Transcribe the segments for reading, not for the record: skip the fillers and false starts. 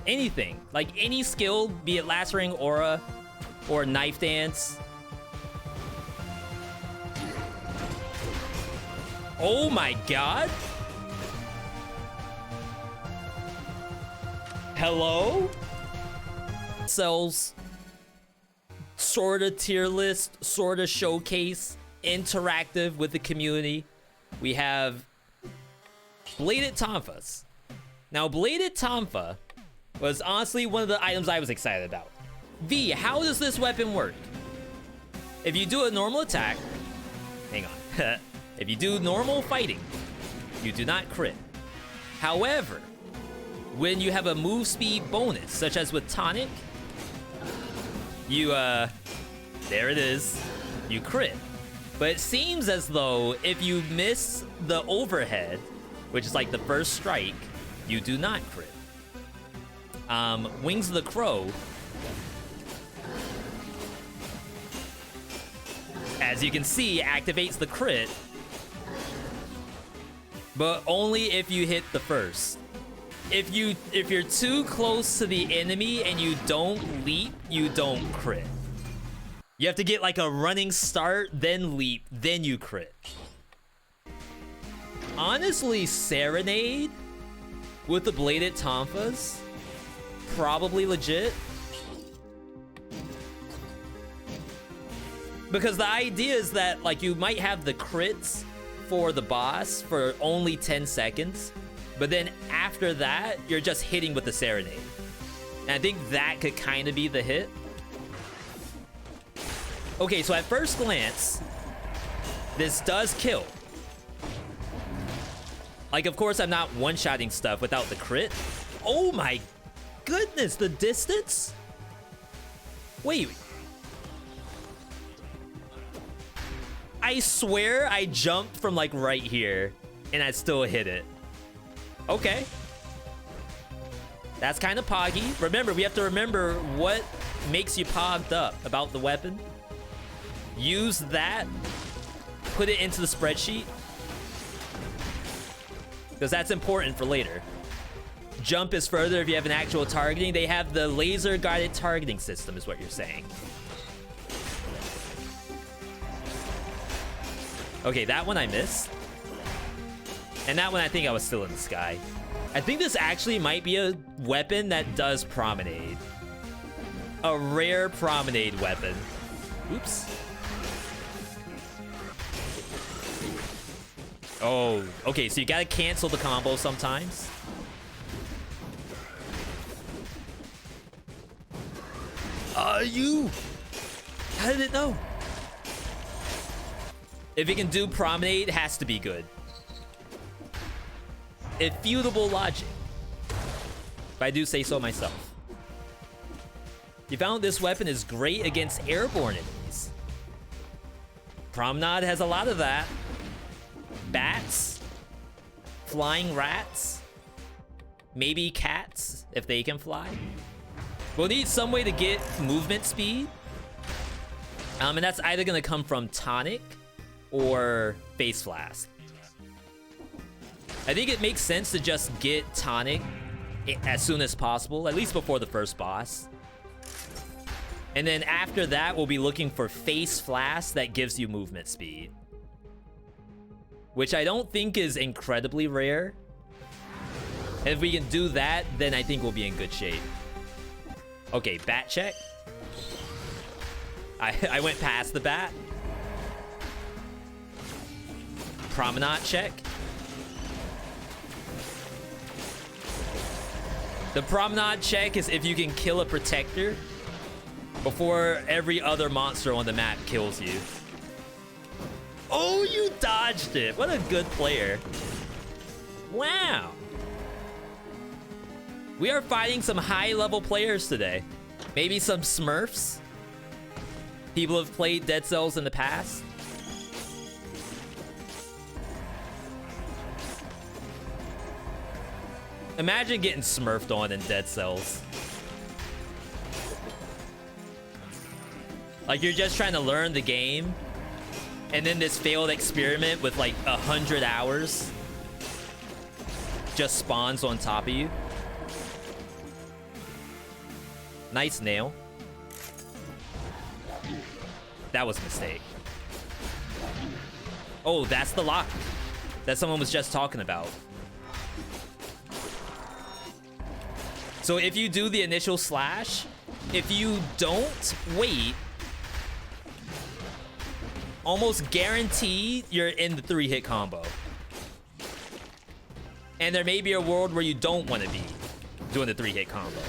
anything. Like any skill, be it Lacerating Aura or Knife Dance. Oh my god. Hello? Cells sorta tier list, sorta showcase, interactive with the community. We have Bladed Tonfas. Now, Bladed Tonfa was honestly one of the items I was excited about. V, how does this weapon work? If you do a normal attack, hang on. If you do normal fighting, you do not crit. However, when you have a move speed bonus, such as with Tonic, you, there it is, you crit. But it seems as though if you miss the overhead, which is like the first strike, you do not crit. Wings of the Crow, as you can see, activates the crit, but only if you hit the first. If you're too close to the enemy and you don't leap, you don't crit. You have to get like a running start, then leap, then you crit. Honestly, Serenade with the Bladed Tonfas, probably legit. Because the idea is that like you might have the crits for the boss for only 10 seconds, but then after that, you're just hitting with the Serenade. And I think that could kind of be the hit. Okay, so at first glance, this does kill. Like, of course, I'm not one-shotting stuff without the crit. Oh my goodness, the distance? Wait. I swear I jumped from like right here and I still hit it. Okay. That's kind of poggy. Remember, we have to remember what makes you pogged up about the weapon. Use that, put it into the spreadsheet, because that's important for later. Jump is further if you have an actual targeting. They have the laser guided targeting system is what you're saying. Okay, that one I missed. And that one I think I was still in the sky. I think this actually might be a weapon that does Promenade. A rare Promenade weapon. Oops. Oh, okay, so you gotta cancel the combo sometimes. How did it know? If it can do Promenade, it has to be good. Irrefutable logic, if I do say so myself. You found this weapon is great against airborne enemies. Promenade has a lot of that. Bats, flying rats, maybe cats if they can fly. We'll need some way to get movement speed. And that's either gonna come from Tonic or Face Flask. I think it makes sense to just get Tonic as soon as possible, at least before the first boss. And then after that, we'll be looking for Face Flask that gives you movement speed, which I don't think is incredibly rare. And if we can do that, then I think we'll be in good shape. Okay, bat check. I went past the bat. Promenade check. The Promenade check is if you can kill a protector before every other monster on the map kills you. Oh, you dodged it. What a good player. Wow. We are fighting some high-level players today. Maybe some Smurfs. People have played Dead Cells in the past. Imagine getting smurfed on in Dead Cells. Like you're just trying to learn the game, and then this failed experiment with like 100 hours just spawns on top of you. Nice nail. That was a mistake. Oh, that's the lock that someone was just talking about. So if you do the initial slash, if you don't wait, almost guaranteed you're in the 3-hit combo. And there may be a world where you don't want to be doing the 3-hit combo.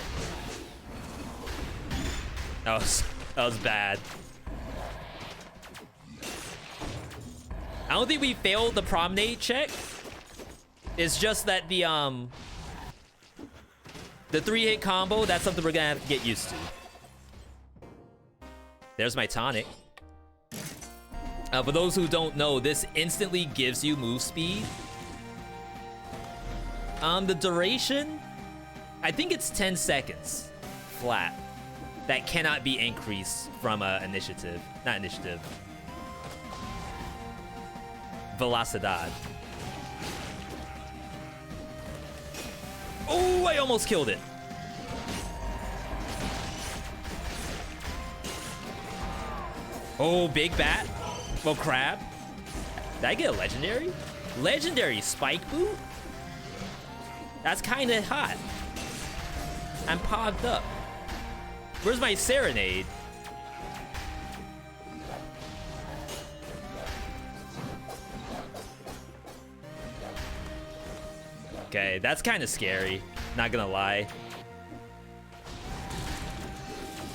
That was bad. I don't think we failed the Promenade check. It's just that the 3-hit combo, that's something we're gonna have to get used to. There's my tonic. For those who don't know, this instantly gives you move speed. The duration, I think it's 10 seconds flat. That cannot be increased from initiative. Not initiative. Velocidad. Oh, I almost killed it. Oh, big bat. Well, crab. Did I get a legendary? Legendary spike boot? That's kind of hot. I'm pogged up. Where's my serenade? Okay, that's kind of scary. Not gonna lie.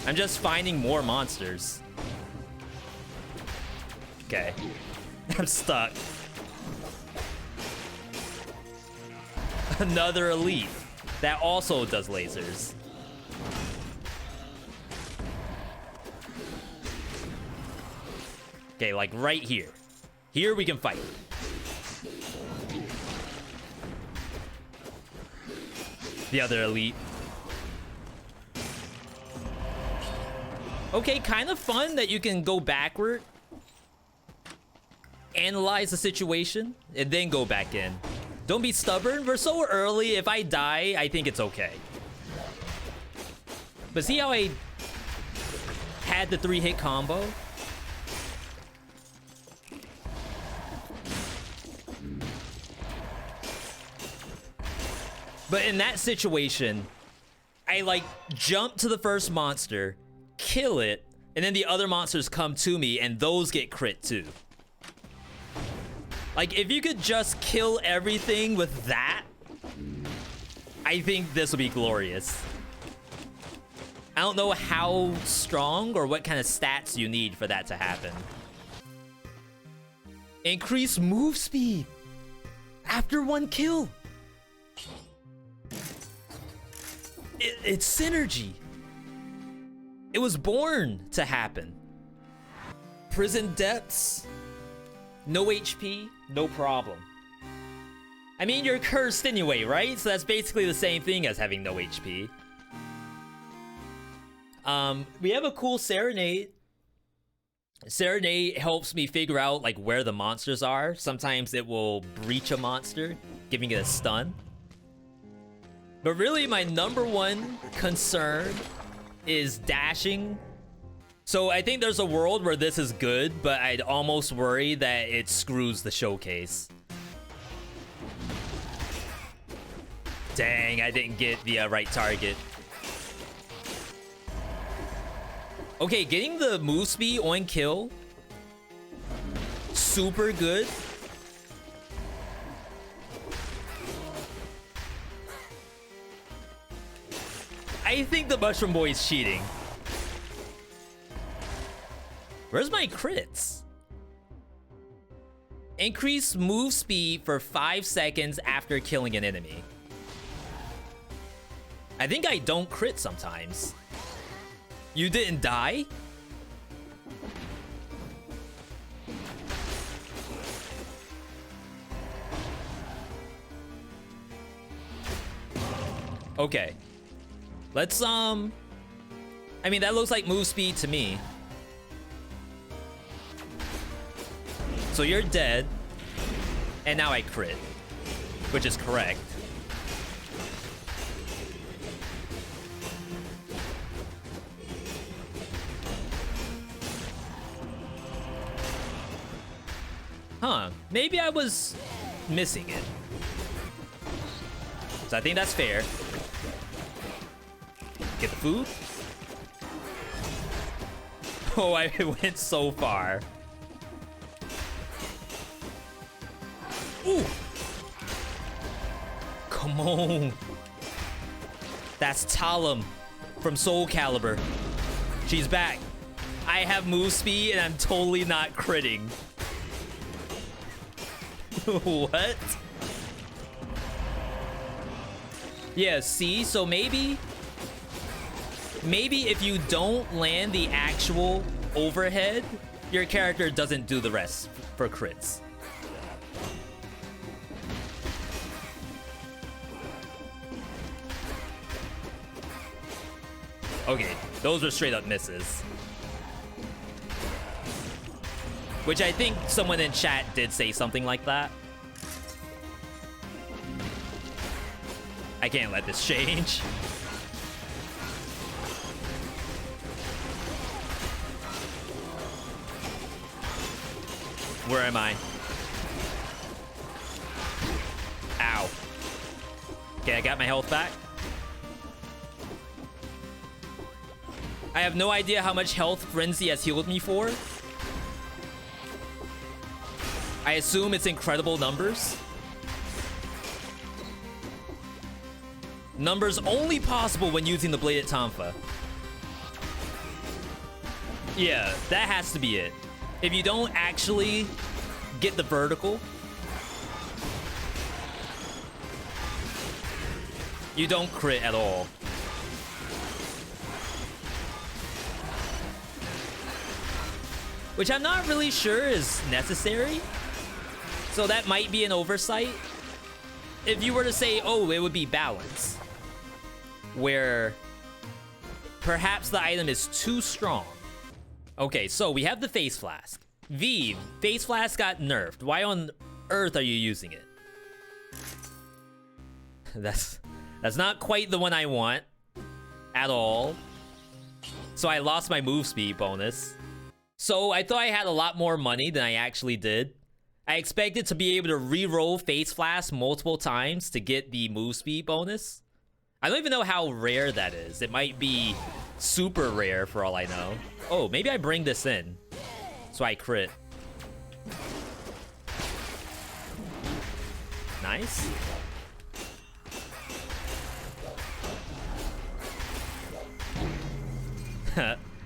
I'm just finding more monsters. Okay. I'm stuck. Another elite that also does lasers. Okay, like right here. Here we can fight. The other elite. Okay, kind of fun that you can go backward, analyze the situation, and then go back in. Don't be stubborn. We're so early. If I die, I think it's okay. But see how I had the 3-hit combo? But in that situation, I like jump to the first monster, kill it, and then the other monsters come to me and those get crit too. Like if you could just kill everything with that, I think this will be glorious. I don't know how strong or what kind of stats you need for that to happen. Increase move speed after 1 kill. It's synergy. It was born to happen. Prison depths. No HP, no problem. I mean, you're cursed anyway, right? So that's basically the same thing as having no HP. We have a cool Serenade. Serenade helps me figure out like where the monsters are. Sometimes it will breach a monster, giving it a stun. But really, my #1 concern is dashing. So I think there's a world where this is good, but I'd almost worry that it screws the showcase. Dang, I didn't get the right target. Okay, getting the move speed on kill, super good. I think the Mushroom Boy is cheating. Where's my crits? Increase move speed for 5 seconds after killing an enemy. I think I don't crit sometimes. You didn't die? Okay. Let's, I mean, that looks like move speed to me. So you're dead. And now I crit. Which is correct. Huh. Maybe I was missing it. So I think that's fair. Get the food. Oh, I went so far. Ooh. Come on. That's Talim from Soul Calibur. She's back. I have move speed and I'm totally not critting. What? Yeah, see? So maybe if you don't land the actual overhead, your character doesn't do the rest for crits. Okay, those were straight up misses. Which I think someone in chat did say something like that. I can't let this change. Where am I? Ow. Okay, I got my health back. I have no idea how much health Frenzy has healed me for. I assume it's incredible numbers. Numbers only possible when using the Bladed Tonfa. Yeah, that has to be it. If you don't actually get the vertical, you don't crit at all. Which I'm not really sure is necessary. So that might be an oversight. If you were to say, oh, it would be balance, where perhaps the item is too strong. Okay, so we have the Face Flask. V, Face Flask got nerfed. Why on earth are you using it? That's not quite the one I want at all. So I lost my move speed bonus. So I thought I had a lot more money than I actually did. I expected to be able to re-roll Face Flask multiple times to get the move speed bonus. I don't even know how rare that is. It might be super rare for all I know. Oh, maybe I bring this in so I crit. Nice.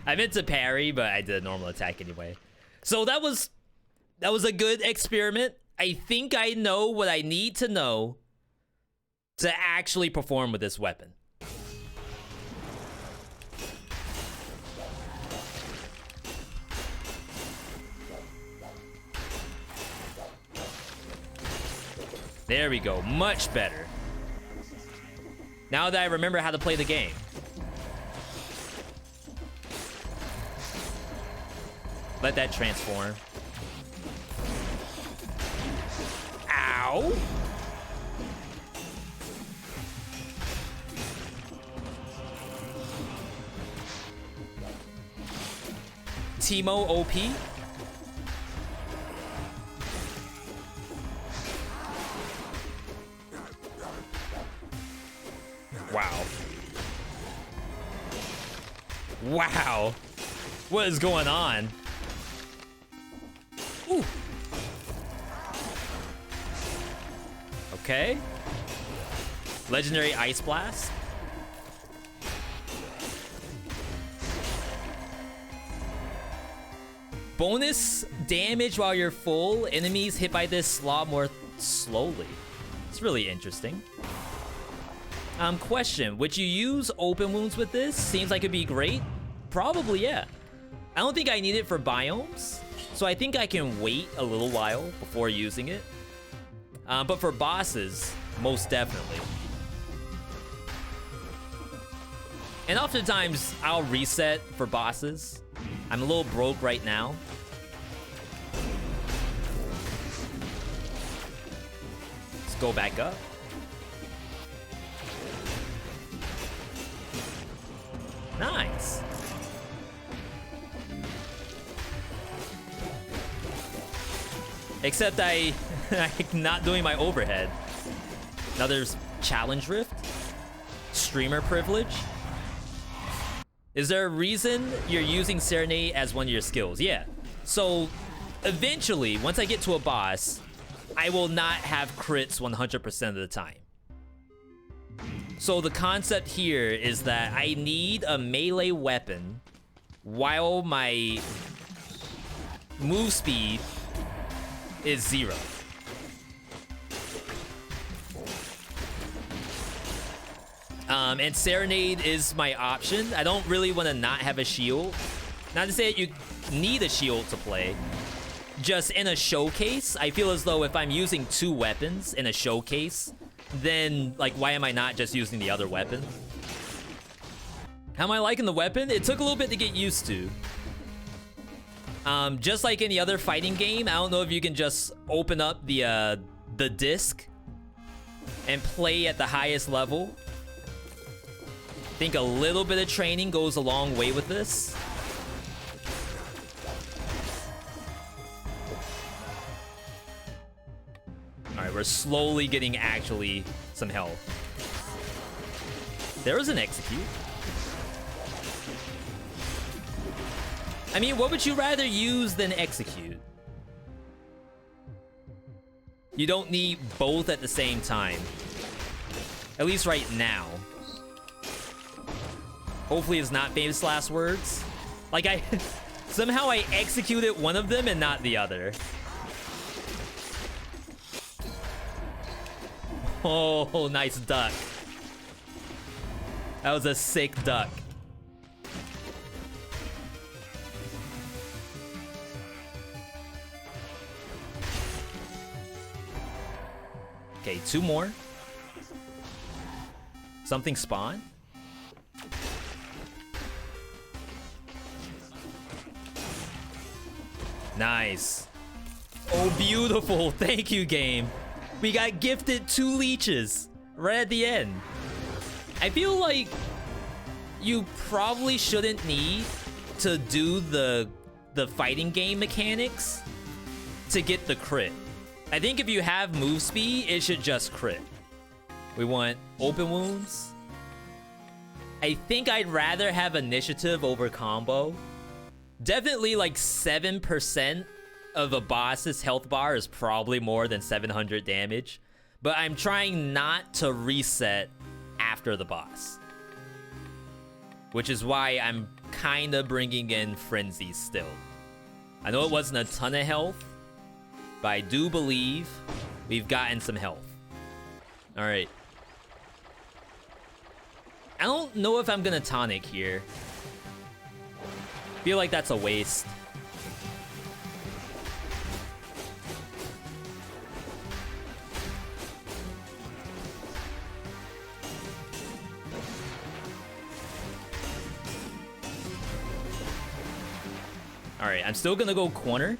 I meant to parry, but I did a normal attack anyway. So that was a good experiment. I think I know what I need to know to actually perform with this weapon. There we go, much better. Now that I remember how to play the game. Let that transform. Ow! Teemo OP. Wow. Wow. What is going on? Ooh. Okay. Legendary Ice Blast. Bonus damage while you're full. Enemies hit by this slob more slowly. It's really interesting. Question, would you use open wounds with this? Seems like it'd be great. Probably, yeah. I don't think I need it for biomes, so I think I can wait a little while before using it. But for bosses, most definitely. And oftentimes, I'll reset for bosses. I'm a little broke right now. Let's go back up. Nice. Except I'm not doing my overhead. Now there's Challenge Rift. Streamer privilege. Is there a reason you're using Serenade as one of your skills? Yeah. So eventually, once I get to a boss, I will not have crits 100% of the time. So the concept here is that I need a melee weapon while my move speed is 0. And Serenade is my option. I don't really want to not have a shield. Not to say that you need a shield to play. Just in a showcase, I feel as though if I'm using 2 weapons in a showcase, then, like, why am I not just using the other weapon? How am I liking the weapon? It took a little bit to get used to. Just like any other fighting game, I don't know if you can just open up the disc and play at the highest level. I think a little bit of training goes a long way with this. Alright, we're slowly getting actually some health. There was an execute. I mean, what would you rather use than execute? You don't need both at the same time. At least right now. Hopefully it's not famous last words. Like somehow I executed one of them and not the other. Oh, nice duck. That was a sick duck. Okay, 2 more. Something spawn? Nice. Oh, beautiful. Thank you, game. We got gifted 2 leeches right at the end. I feel like you probably shouldn't need to do the fighting game mechanics to get the crit. I think if you have move speed, it should just crit. We want open wounds. I think I'd rather have initiative over combo. Definitely like 7% of a boss's health bar is probably more than 700 damage. But I'm trying not to reset after the boss. Which is why I'm kind of bringing in Frenzy still. I know it wasn't a ton of health, but I do believe we've gotten some health. Alright. I don't know if I'm gonna tonic here. Feel like that's a waste. Alright, I'm still gonna go corner.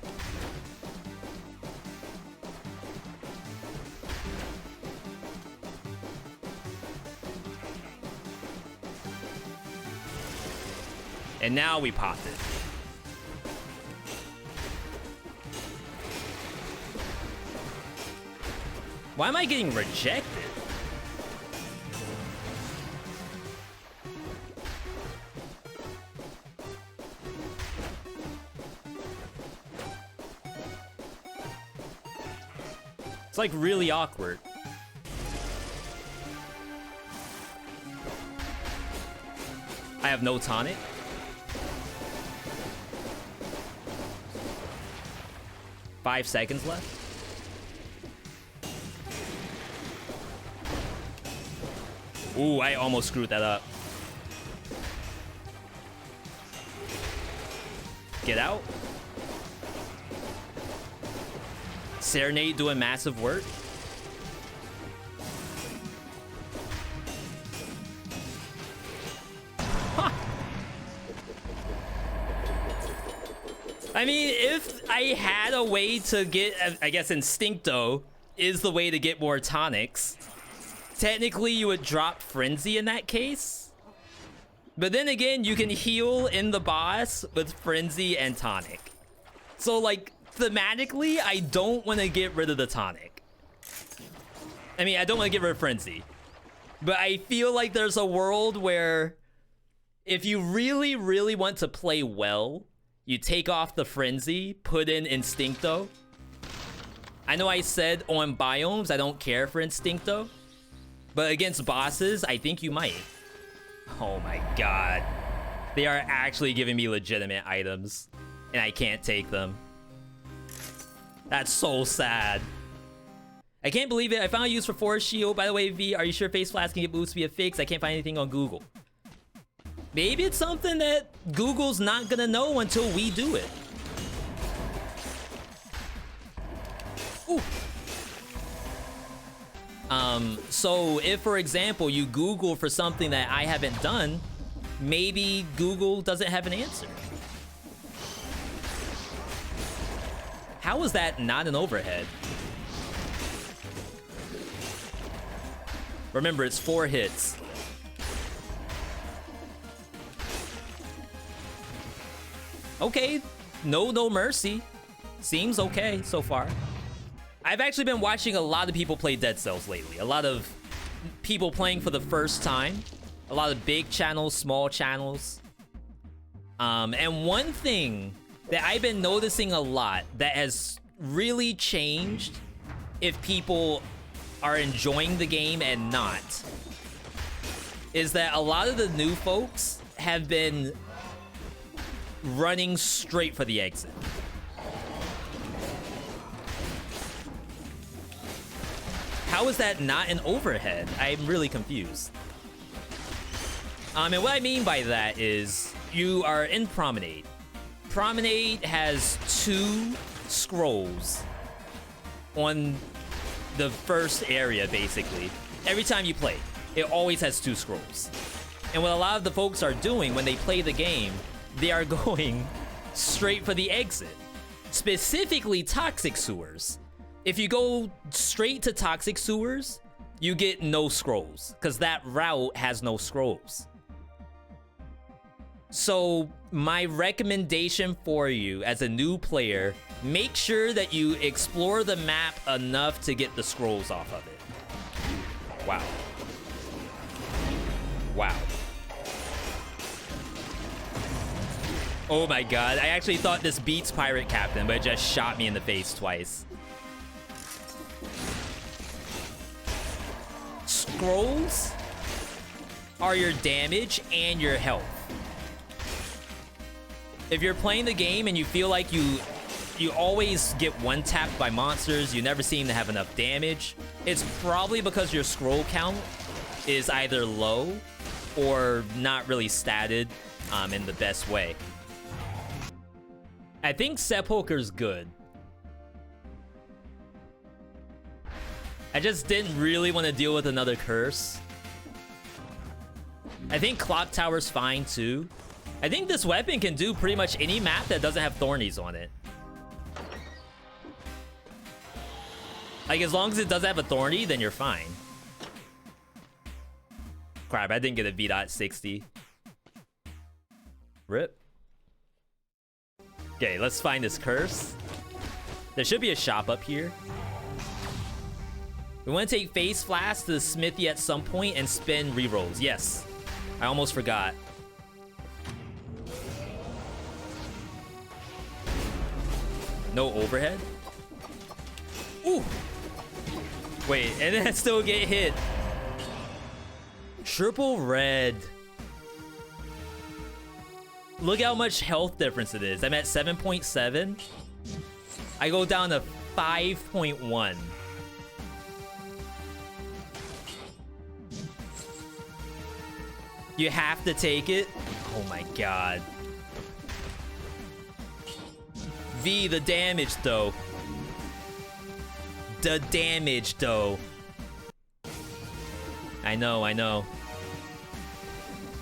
And now we popped it. Why am I getting rejected? It's like really awkward. I have no tonic. Five seconds left. Ooh, I almost screwed that up. Get out. Serenade doing massive work. Huh. I mean, if I had a way to get, I guess Instincto is the way to get more tonics. Technically, you would drop Frenzy in that case. But then again, you can heal in the boss with Frenzy and tonic. So, like, thematically, I don't want to get rid of the tonic. I mean, I don't want to get rid of Frenzy. But I feel like there's a world where if you really, really want to play well, you take off the Frenzy, put in Instincto. I know I said on biomes I don't care for Instincto, but against bosses, I think you might. Oh my god. They are actually giving me legitimate items, and I can't take them. That's so sad. I can't believe it. I found a use for Force Shield. By the way, V, are you sure Face Flash can get boosts via fix? I can't find anything on Google. Maybe it's something that Google's not gonna know until we do it. Ooh. So if, for example, you Google for something that I haven't done, maybe Google doesn't have an answer. How is that not an overhead? Remember, it's 4 hits. Okay, no mercy. Seems okay so far. I've actually been watching a lot of people play Dead Cells lately. A lot of people playing for the first time. A lot of big channels, small channels. And one thing that I've been noticing a lot that has really changed if people are enjoying the game and not is that a lot of the new folks have been running straight for the exit. How is that not an overhead? I'm really confused. And what I mean by that is you are in Promenade. Promenade has 2 scrolls on the first area, basically. Every time you play, it always has 2 scrolls. And what a lot of the folks are doing when they play the game, they are going straight for the exit. Specifically, Toxic Sewers. If you go straight to Toxic Sewers, you get no scrolls, because that route has no scrolls. So my recommendation for you as a new player, make sure that you explore the map enough to get the scrolls off of it. Wow. Wow. Oh my god, I actually thought this beats Pirate Captain, but it just shot me in the face twice. Scrolls are your damage and your health. If you're playing the game and you feel like you always get one-tapped by monsters, you never seem to have enough damage, it's probably because your scroll count is either low or not really statted in the best way. I think Sepulcher's good. I just didn't really want to deal with another curse. I think Clock Tower's fine too. I think this weapon can do pretty much any map that doesn't have Thornies on it. Like, as long as it doesn't have a Thorny, then you're fine. Crap, I didn't get a Veedotme 60. Rip. Okay, let's find this curse. There should be a shop up here. We want to take Face Flask to the smithy at some point and spin rerolls. Yes. I almost forgot. No overhead? Ooh! Wait, and then I still get hit. Triple red. Look how much health difference it is. I'm at 7.7. I go down to 5.1. You have to take it? Oh my god. V, the damage though. The damage though. I know.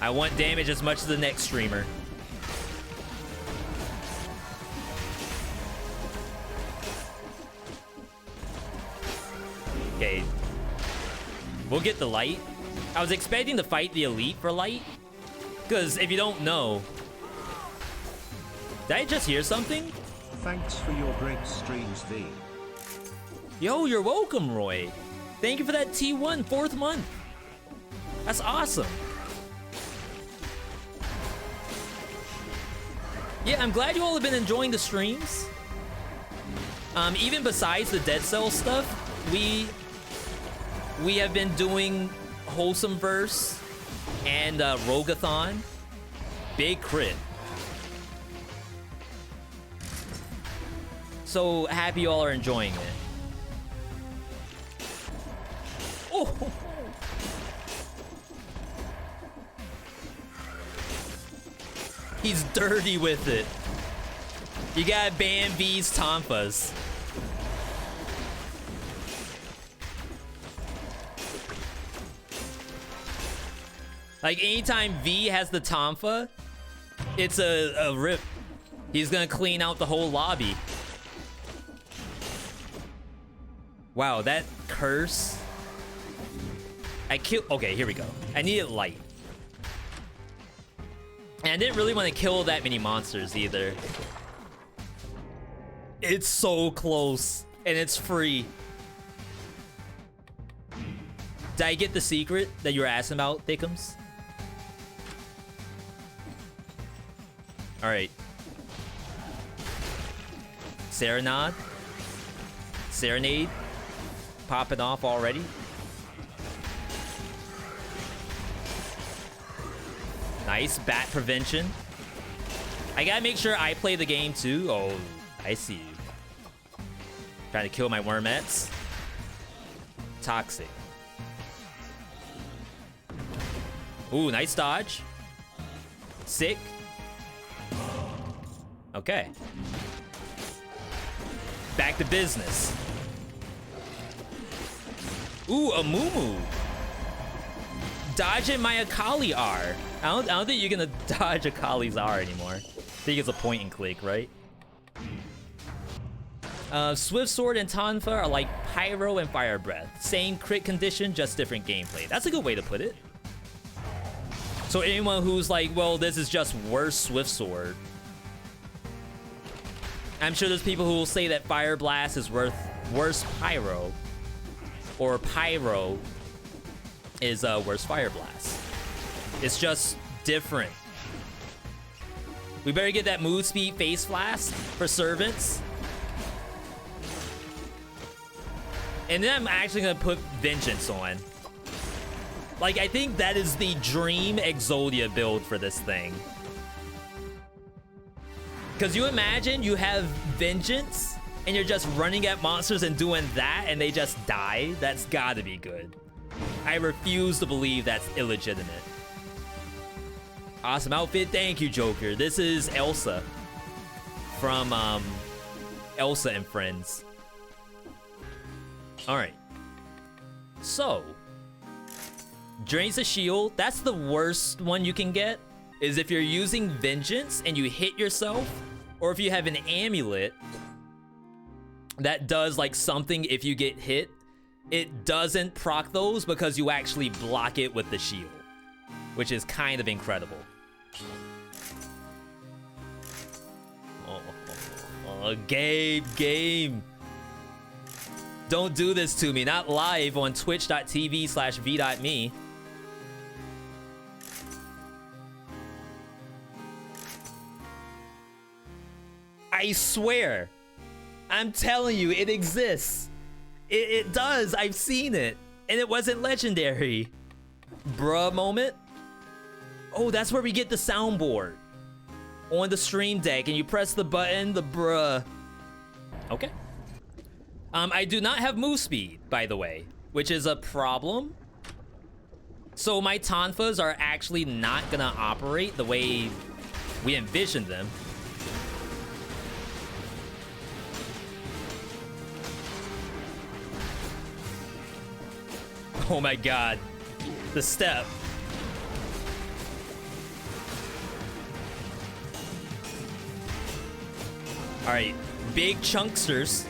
I want damage as much as the next streamer. Okay. We'll get the light. I was expecting to fight the elite for light. Because if you don't know... Did I just hear something? Thanks for your great streams, V. Yo, you're welcome, Roy. Thank you for that T1, 4th month. That's awesome. Yeah, I'm glad you all have been enjoying the streams. Even besides the Dead Cell stuff, we have been doing Wholesome Verse and Rogathon. Big crit. So happy you all are enjoying it. Oh! He's dirty with it. You gotta ban V's Tonfas. Like, anytime V has the Tonfa, it's a rip. He's gonna clean out the whole lobby. Wow, that curse. Okay, here we go. I needed light. And I didn't really want to kill that many monsters either. It's so close, and it's free. Did I get the secret that you were asking about, Thickums? Alright. Serenade. Popping off already. Nice bat prevention. I gotta make sure I play the game too. Oh, I see you. Trying to kill my wormettes. Toxic. Ooh, nice dodge. Sick. Okay. Back to business. Ooh, a Moo. Dodging my Akali R. I don't think you're gonna dodge Akali's R anymore. I think it's a point and click, right? Swift Sword and Tonfa are like Pyro and Fire Breath. Same crit condition, just different gameplay. That's a good way to put it. So anyone who's like, well, this is just worse Swift Sword. I'm sure there's people who will say that Fire Blast is worse Pyro. Or Pyro is worse Fire Blast. It's just different. We better get that move speed face flask for servants. And then I'm actually gonna put Vengeance on. Like, I think that is the dream Exodia build for this thing. Because you imagine you have Vengeance and you're just running at monsters and doing that and they just die? That's gotta be good. I refuse to believe that's illegitimate. Awesome outfit. Thank you, Joker. This is Elsa from Elsa and Friends. Alright. So, drains the shield. That's the worst one you can get, is if you're using Vengeance and you hit yourself, or if you have an amulet that does like something if you get hit. It doesn't proc those because you actually block it with the shield, which is kind of incredible. Game. Don't do this to me. Not live on twitch.tv/Veedotme. I swear. I'm telling you, it exists. It does. I've seen it. And it wasn't legendary. Bruh moment. Oh, that's where we get the soundboard. On the stream deck. And you press the button, the bruh. Okay. I do not have move speed, by the way. Which is a problem. So my Tonfas are actually not gonna operate the way we envisioned them. Oh my god. The step. Alright. Big chunksters.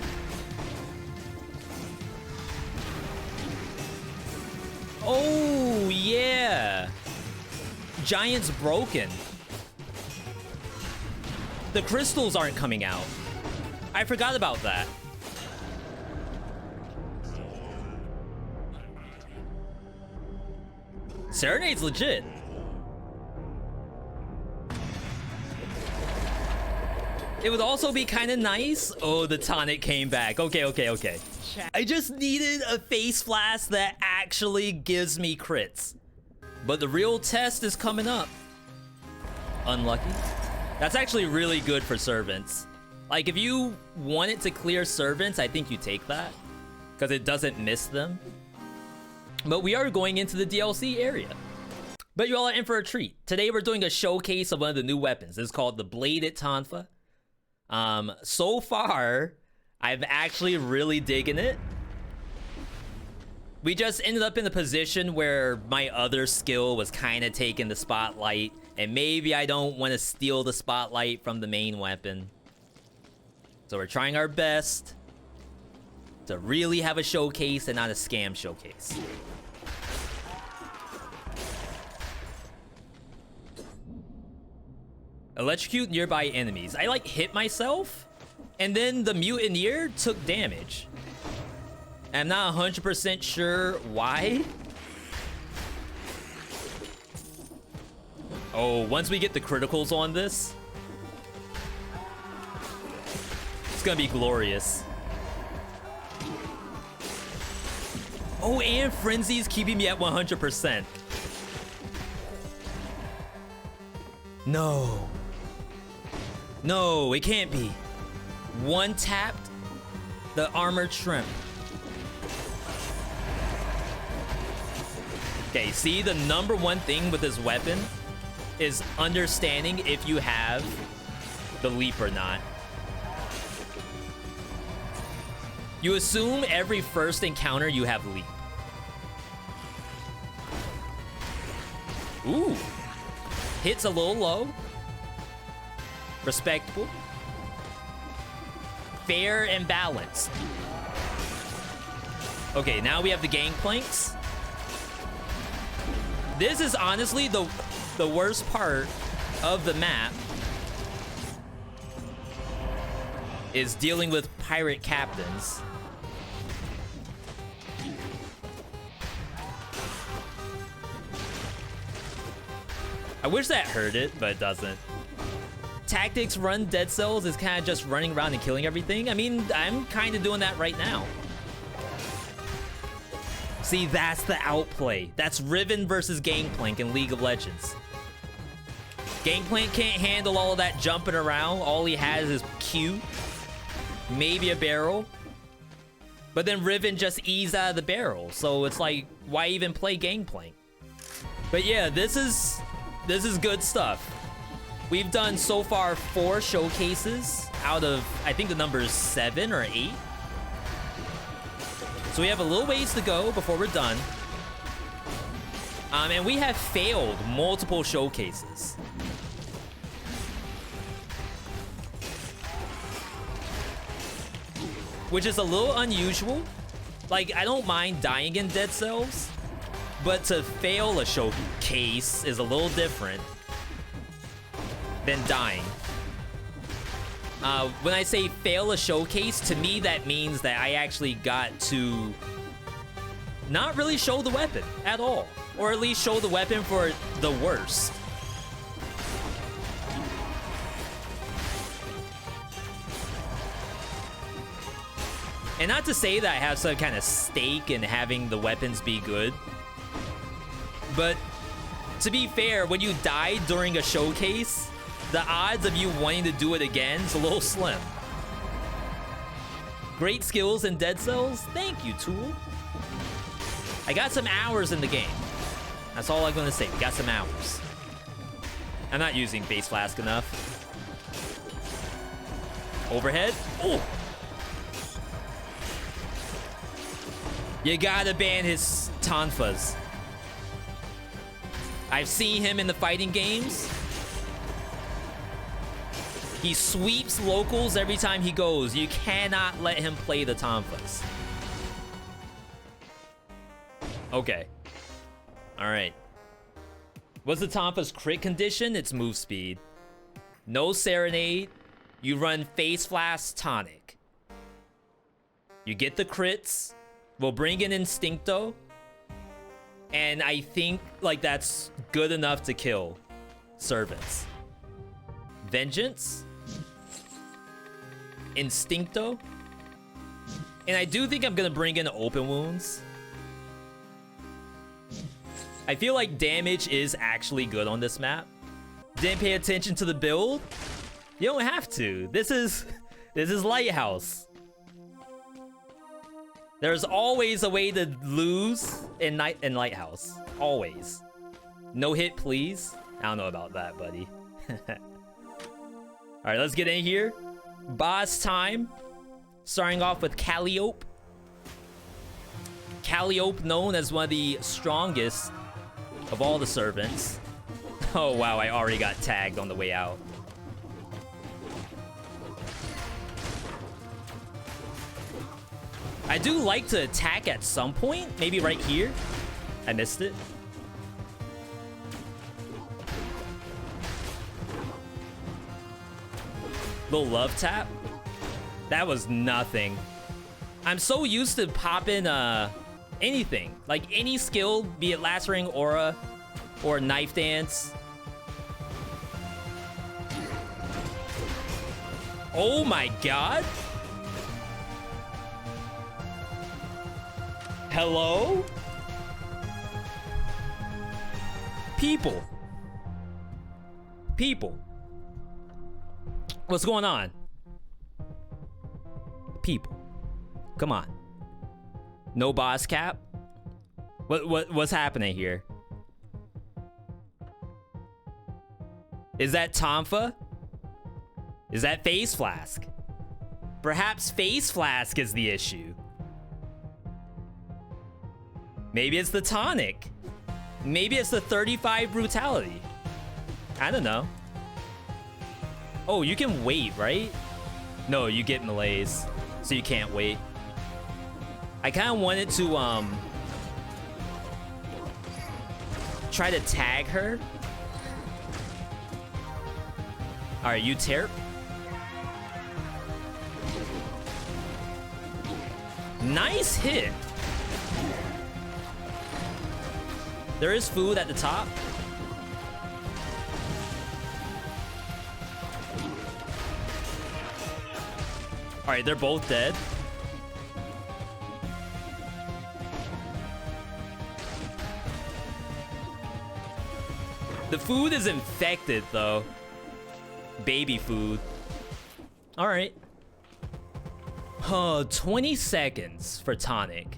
Oh, yeah. Giant's broken. The crystals aren't coming out. I forgot about that. Serenade's legit. It would also be kind of nice. Oh, the tonic came back. Okay, okay, okay. I just needed a face flask that actually gives me crits. But the real test is coming up. Unlucky. That's actually really good for servants. Like, if you wanted to clear servants, I think you take that. Because it doesn't miss them. But we are going into the DLC area. But you all are in for a treat. Today we're doing a showcase of one of the new weapons. It's called the Bladed Tonfa. So far, I've actually really digging it. We just ended up in a position where my other skill was kind of taking the spotlight, and maybe I don't want to steal the spotlight from the main weapon. So we're trying our best to really have a showcase and not a scam showcase. Electrocute nearby enemies. I like hit myself, and then the mutineer took damage. I'm not 100% sure why. Oh, once we get the criticals on this, it's gonna be glorious. Oh, and Frenzy's keeping me at 100%. No. No, it can't be. One tapped, the armored shrimp. Okay, see, the number one thing with this weapon is understanding if you have the leap or not. You assume every first encounter you have leap. Ooh. Hits a little low. Respectable. Fair and balanced. Okay, now we have the gangplanks. This is honestly the worst part of the map, is dealing with pirate captains. I wish that hurt it, but it doesn't. Tactics run Dead Cells is kind of just running around and killing everything. I mean, I'm kind of doing that right now. See, that's the outplay. That's Riven versus Gangplank in League of Legends. Gangplank can't handle all of that jumping around. All he has is Q, maybe a barrel. But then Riven just ease out of the barrel. So it's like, why even play Gangplank? But yeah, this is good stuff. We've done so far 4 showcases out of, I think the number is 7 or 8. So we have a little ways to go before we're done. And we have failed multiple showcases. Which is a little unusual. Like, I don't mind dying in Dead Cells, but to fail a showcase is a little different than dying. When I say fail a showcase, to me that means that I actually got to not really show the weapon at all, or at least show the weapon for the worst. And not to say that I have some kind of stake in having the weapons be good, but to be fair, when you die during a showcase, the odds of you wanting to do it again is a little slim. Great skills in Dead Cells? Thank you, Tool. I got some hours in the game. That's all I'm gonna say. We got some hours. I'm not using Face Flask enough. Overhead? Oh! You gotta ban his Tonfas. I've seen him in the fighting games. He sweeps locals every time he goes. You cannot let him play the Tonfas. Okay. Alright. What's the Tonfa's crit condition? It's move speed. No Serenade. You run Face Flask Tonic. You get the crits. We'll bring in Instincto. And I think, like, that's good enough to kill servants. Vengeance. Instincto. And I do think I'm gonna bring in Open Wounds. I feel like damage is actually good on this map. Didn't pay attention to the build? You don't have to. This is Lighthouse. There's always a way to lose in Lighthouse. Always. No hit, please. I don't know about that, buddy. Alright, let's get in here. Boss time. Starting off with Calliope. Calliope, known as one of the strongest of all the servants. Oh wow, I already got tagged on the way out. I do like to attack at some point. Maybe right here. I missed it. Little love tap. That was nothing. I'm so used to popping anything. Like any skill, be it Lacerating Aura or Knife Dance. Oh my god. Hello? People. People. What's going on? People. Come on. No boss cap? What's happening here? Is that Tonfa? Is that Face Flask? Perhaps Face Flask is the issue. Maybe it's the tonic. Maybe it's the 35 brutality. I don't know. Oh, you can wait, right? No, you get melees, so you can't wait. I kind of wanted to try to tag her. All right, you terp. Nice hit. There is food at the top. All right, they're both dead. The food is infected, though. Baby food. All right. 20 seconds for tonic.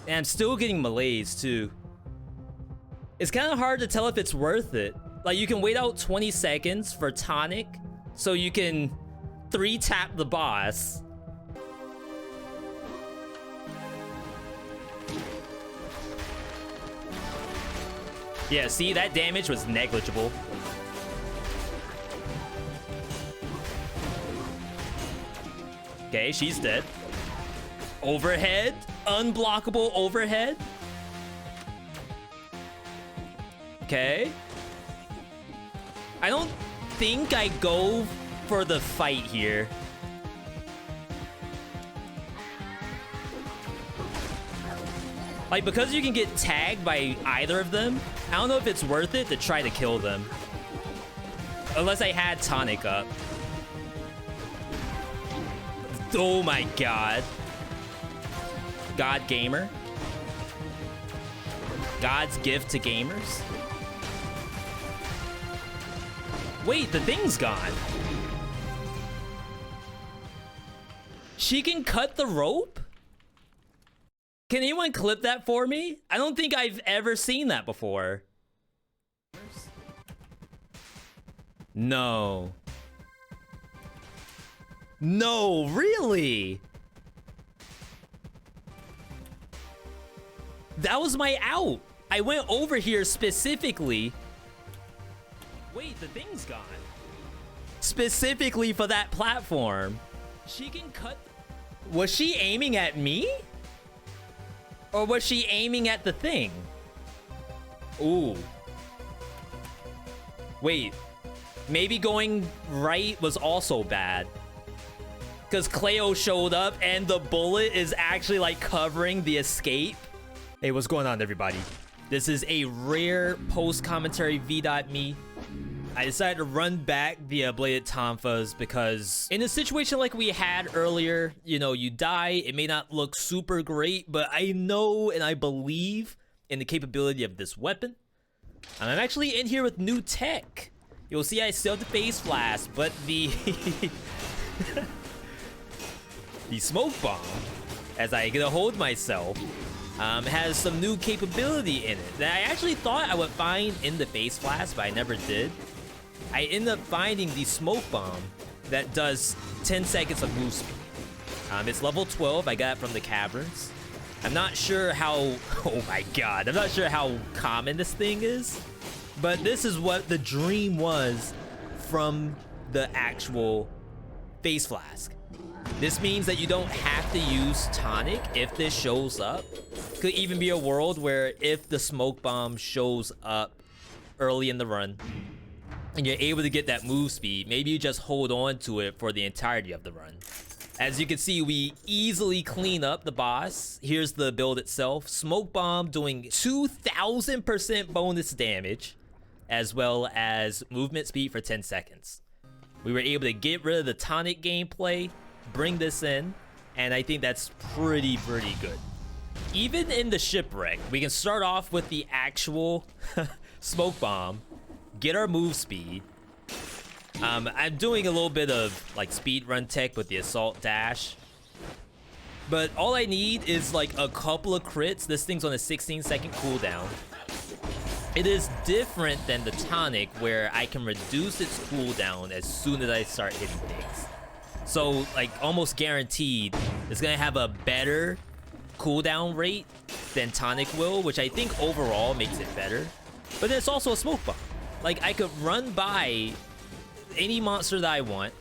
And I'm still getting melees, too. It's kind of hard to tell if it's worth it. Like, you can wait out 20 seconds for tonic, so you can 3-tap the boss. Yeah, see, that damage was negligible. Okay, she's dead. Overhead? Unblockable overhead? Okay. I don't think I go for the fight here. Like, because you can get tagged by either of them, I don't know if it's worth it to try to kill them. Unless I had tonic up. Oh my god. God Gamer. God's gift to gamers. Wait, the thing's gone. She can cut the rope? Can anyone clip that for me? I don't think I've ever seen that before. No. No, really? That was my out. I went over here specifically. Wait, the thing's gone. Specifically for that platform. She can cut. Was she aiming at me? Or was she aiming at the thing? Ooh. Wait. Maybe going right was also bad. Because Cleo showed up and the bullet is actually like covering the escape. Hey, what's going on, everybody? This is a rare post-commentary Veedotme. I decided to run back the Bladed Tonfas because in a situation like we had earlier, you know, you die, it may not look super great, but I know and I believe in the capability of this weapon. And I'm actually in here with new tech. You'll see I still have the face flask, but the the smoke bomb, as I get a hold myself, has some new capability in it that I actually thought I would find in the face flask, but I never did. I ended up finding the smoke bomb that does 10 seconds of move speed. It's level 12. I got it from the caverns. I'm not sure how, oh my god, I'm not sure how common this thing is, but this is what the dream was from the actual face flask. This means that you don't have to use tonic if this shows up. Could even be a world where if the smoke bomb shows up early in the run and you're able to get that move speed, maybe you just hold on to it for the entirety of the run. As you can see, we easily clean up the boss. Here's the build itself. Smoke bomb doing 2,000% bonus damage, as well as movement speed for 10 seconds. We were able to get rid of the tonic gameplay, bring this in, and I think that's pretty good. Even in the shipwreck, we can start off with the actual smoke bomb, get our move speed. I'm doing a little bit of like speed run tech with the assault dash, but all I need is like a couple of crits. This thing's on a 16-second cooldown. It is different than the tonic where I can reduce its cooldown as soon as I start hitting things. So like almost guaranteed it's gonna have a better cooldown rate than tonic will, which I think overall makes it better. But then it's also a smoke bomb. Like I could run by any monster that I want,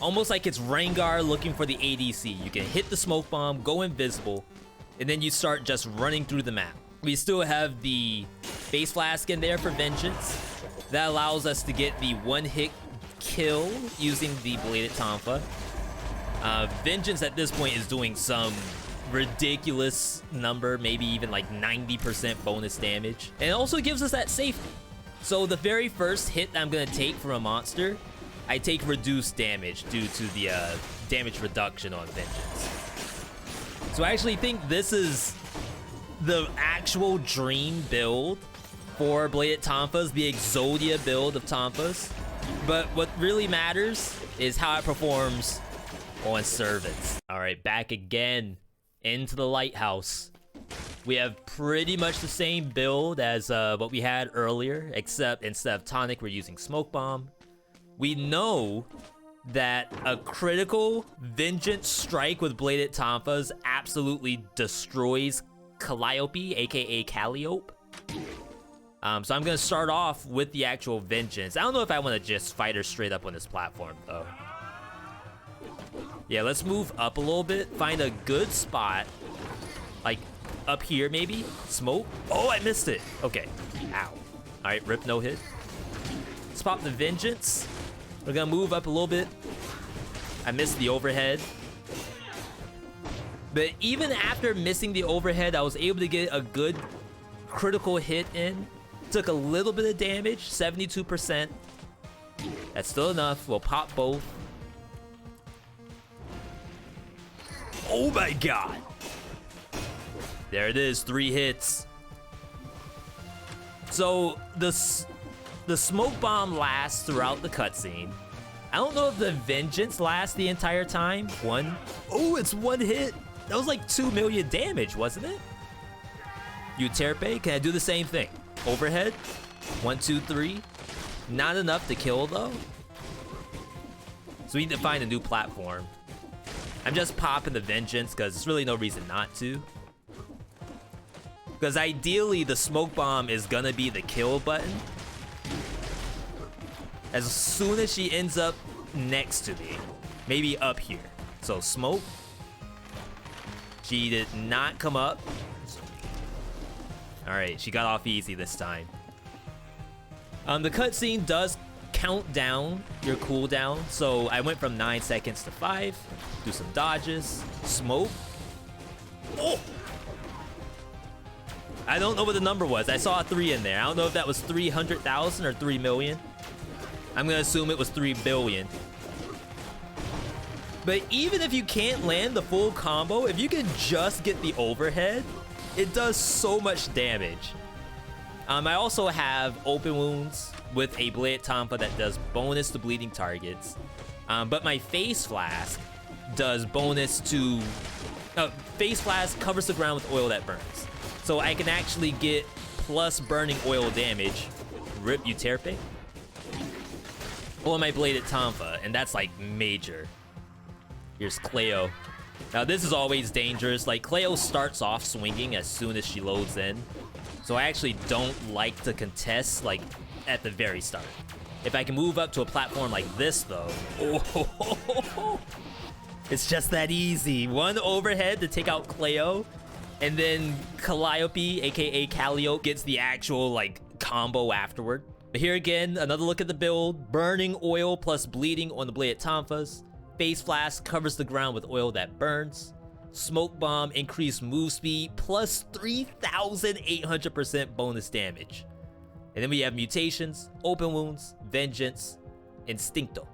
almost like it's Rengar looking for the ADC. You can hit the smoke bomb, go invisible, and then you start just running through the map. We still have the face flask in there for vengeance. That allows us to get the one-hit kill using the Bladed Tonfa. Vengeance at this point is doing some ridiculous number, maybe even like 90% bonus damage. And it also gives us that safety. So the very first hit that I'm gonna take from a monster, I take reduced damage due to the damage reduction on Vengeance. So I actually think this is the actual dream build for Bladed Tonfas, the Exodia build of Tonfas. But what really matters is how it performs on servants. All right, back again into the Lighthouse. We have pretty much the same build as what we had earlier, except instead of tonic, we're using smoke bomb. We know that a critical vengeance strike with Bladed Tonfas absolutely destroys Calliope, aka Calliope. So I'm gonna start off with the actual vengeance. I don't know if I want to just fight her straight up on this platform though. Yeah, let's move up a little bit, find a good spot, like up here maybe. Smoke. Oh, I missed it. Okay. Ow. All right, rip, no hit. Let's pop the vengeance. We're gonna move up a little bit. I missed the overhead. But even after missing the overhead, I was able to get a good critical hit in. Took a little bit of damage, 72%. That's still enough. We'll pop both. Oh my god. There it is, 3 hits. So the smoke bomb lasts throughout the cutscene. I don't know if the vengeance lasts the entire time. Oh, it's 1 hit. That was like 2 million damage, wasn't it? Euterpe, can I do the same thing? Overhead, 1, 2, 3. Not enough to kill though. So we need to find a new platform. I'm just popping the vengeance because there's really no reason not to. Because ideally the smoke bomb is gonna be the kill button. As soon as she ends up next to me, maybe up here. So smoke. She did not come up. All right, she got off easy this time. The cutscene does count down your cooldown, so I went from 9 seconds to 5. Do some dodges, smoke. Oh! I don't know what the number was. I saw a 3 in there. I don't know if that was 300,000 or 3 million. I'm gonna assume it was 3 billion. But even if you can't land the full combo, if you can just get the overhead, it does so much damage. I also have open wounds with a Bladed Tonfa that does bonus to bleeding targets. But my face flask does bonus to... face flask covers the ground with oil that burns. So I can actually get plus burning oil damage. Rip Euterpe. On my Bladed Tonfa, and that's like major. Here's Cleo. Now this is always dangerous. Like Cleo starts off swinging as soon as she loads in. So I actually don't like to contest like at the very start. If I can move up to a platform like this though, oh, it's just that easy. One overhead to take out Cleo, and then Calliope, aka Calliope, gets the actual like combo afterward. But here again, another look at the build. Burning oil plus bleeding on the Bladed Tonfas. Face Flask covers the ground with oil that burns. Smoke Bomb increased move speed plus 3,800% bonus damage. And then we have Mutations, Open Wounds, Vengeance, Instincto.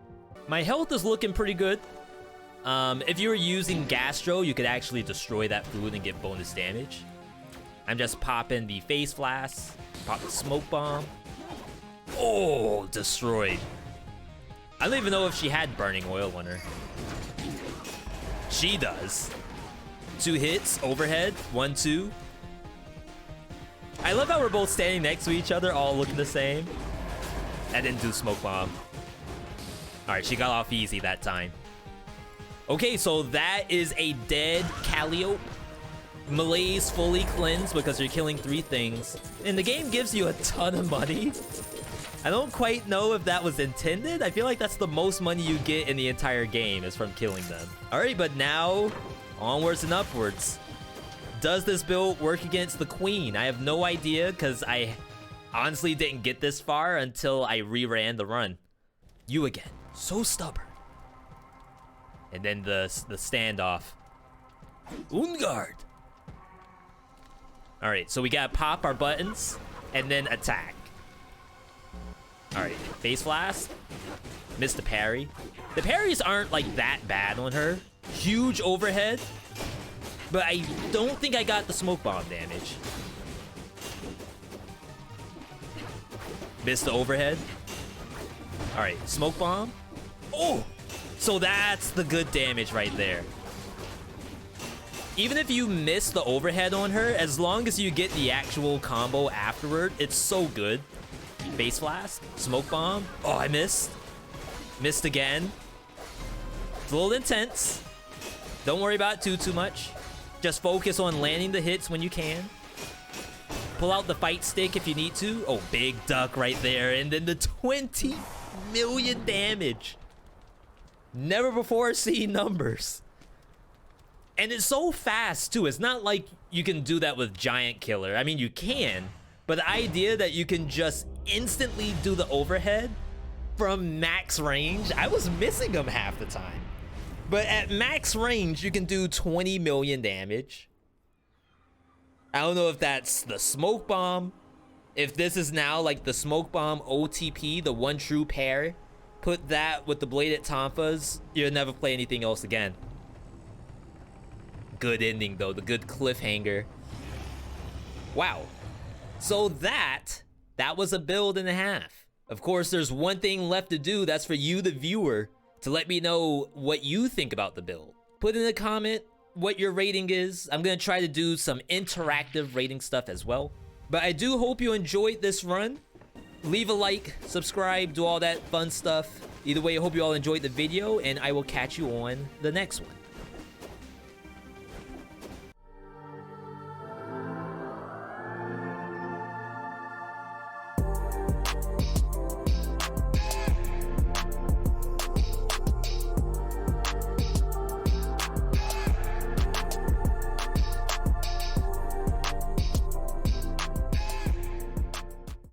My health is looking pretty good. If you were using Gastro, you could actually destroy that food and get bonus damage. I'm just popping the Face Flask, pop the Smoke Bomb. Oh, destroyed. I don't even know if she had burning oil on her. She does. 2 hits, overhead, 1, 2. I love how we're both standing next to each other, all looking the same. I didn't do Smoke Bomb. All right, she got off easy that time. Okay, so that is a dead Calliope. Malaise fully cleansed because you're killing 3 things. And the game gives you a ton of money. I don't quite know if that was intended. I feel like that's the most money you get in the entire game is from killing them. All right, but now onwards and upwards. Does this build work against the Queen? I have no idea because I honestly didn't get this far until I reran the run. You again, so stubborn. And then the standoff. Ungard. All right, so we gotta pop our buttons and then attack. All right, Face Flask. Missed the parry. The parries aren't like that bad on her. Huge overhead. But I don't think I got the Smoke Bomb damage. Missed the overhead. All right, Smoke Bomb. Oh, so that's the good damage right there. Even if you miss the overhead on her, as long as you get the actual combo afterward, it's so good. Face Flask, Smoke Bomb. Oh, I missed. Missed again. It's a little intense. Don't worry about it too much. Just focus on landing the hits when you can. Pull out the fight stick if you need to. Oh, big duck right there. And then the 20 million damage. Never before seen numbers. And it's so fast too. It's not like you can do that with Giant Killer. I mean, you can. But the idea that you can just instantly do the overhead from max range, I was missing them half the time. But at max range, you can do 20 million damage. I don't know if that's the Smoke Bomb. If this is now like the Smoke Bomb OTP, the one true pair, put that with the Bladed Tonfas, you'll never play anything else again. Good ending though, the good cliffhanger. Wow. So that was a build and a half. Of course, there's one thing left to do. That's for you, the viewer, to let me know what you think about the build. Put in a comment what your rating is. I'm gonna try to do some interactive rating stuff as well. But I do hope you enjoyed this run. Leave a like, subscribe, do all that fun stuff. Either way, I hope you all enjoyed the video, and I will catch you on the next one.